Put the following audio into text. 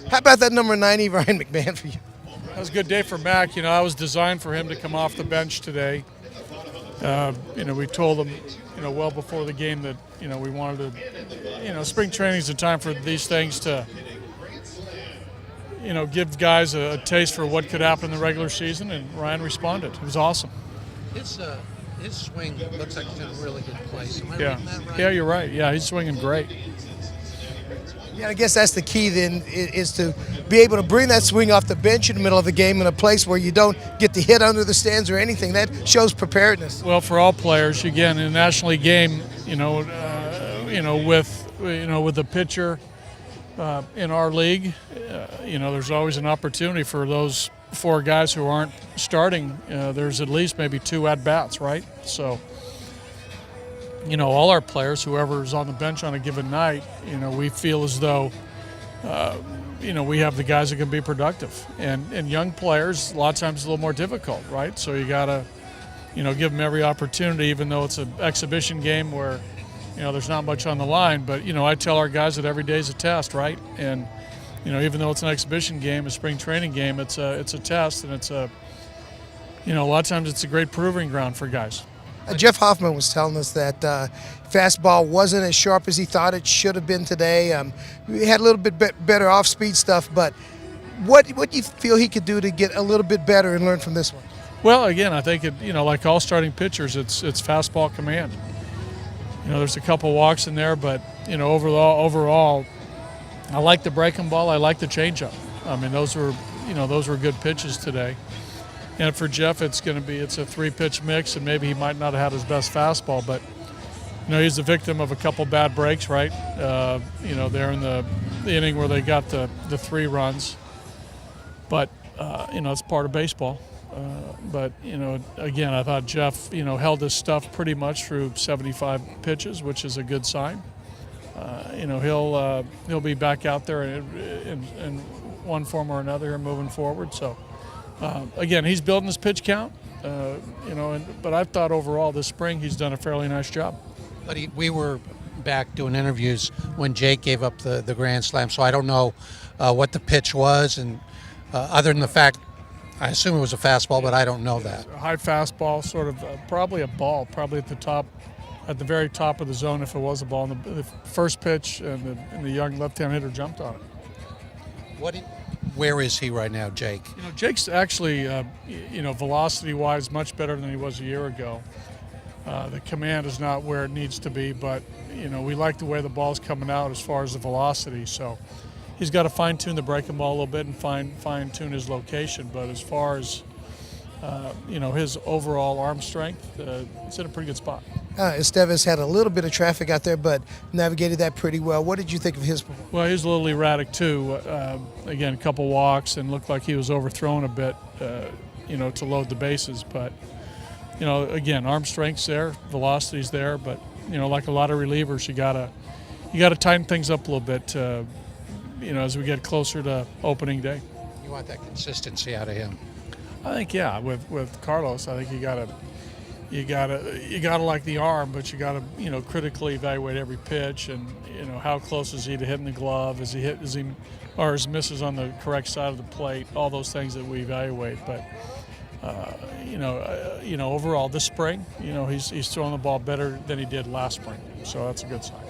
How about that number 90, Ryan McMahon, for you? That was a good day for Mac. You know, I was designed for him to come off the bench today. We told him, well before the game that, we wanted to, spring training is a time for these things to, give guys a taste for what could happen in the regular season, and Ryan responded. It was awesome. His swing looks like it's in a really good place. Am I Yeah, reading that right? yeah, you're right. Yeah, he's swinging great. Yeah, I guess that's the key then, is to be able to bring that swing off the bench in the middle of the game in a place where you don't get to hit under the stands or anything. That shows preparedness. Well, for all players, again, in a National League game, with the pitcher in our league, there's always an opportunity for those four guys who aren't starting. There's at least maybe two at bats, right? So, all our players, whoever's on the bench on a given night, we feel as though, we have the guys that can be productive. And young players, a lot of times it's a little more difficult, right? So you got to, give them every opportunity, even though it's an exhibition game where, there's not much on the line. But, I tell our guys that every day is a test, right? And, even though it's an exhibition game, a spring training game, it's a test, and it's a lot of times it's a great proving ground for guys. Jeff Hoffman was telling us that fastball wasn't as sharp as he thought it should have been today. He had a little bit better off-speed stuff, but what do you feel he could do to get a little bit better and learn from this one? Well, again, I think like all starting pitchers, it's fastball command. There's a couple walks in there, but overall, I like the breaking ball. I like the changeup. I mean, those were good pitches today. And for Jeff, it's a three-pitch mix, and maybe he might not have had his best fastball, but he's the victim of a couple bad breaks, right? They're in the inning where they got the 3 runs, but it's part of baseball. But again, I thought Jeff held his stuff pretty much through 75 pitches, which is a good sign. He'll be back out there in one form or another here moving forward. So. Again, he's building his pitch count, but I've thought overall this spring he's done a fairly nice job. But we were back doing interviews when Jake gave up the grand slam, so I don't know what the pitch was, and other than the fact, I assume it was a fastball, but I don't know that. A high fastball, sort of probably a ball, probably at the very top of the zone if it was a ball. And the first pitch, and the young left-hand hitter jumped on it. Where is he right now, Jake? Jake's actually, velocity-wise, much better than he was a year ago. The command is not where it needs to be, but, we like the way the ball's coming out as far as the velocity. So he's got to fine-tune the breaking ball a little bit and fine-tune his location. But as far as, his overall arm strength, it's in a pretty good spot. Estevez had a little bit of traffic out there, but navigated that pretty well. What did you think of his performance? Well, he was a little erratic too. Again, a couple walks and looked like he was overthrown a bit, to load the bases. But, again, arm strength's there, velocity's there. But, like a lot of relievers, you gotta tighten things up a little bit, as we get closer to opening day. You want that consistency out of him. I think, yeah, with Carlos, I think you gotta like the arm, but you gotta critically evaluate every pitch, and how close is he to hitting the glove? Is his misses on the correct side of the plate? All those things that we evaluate. But overall this spring, he's throwing the ball better than he did last spring, so that's a good sign.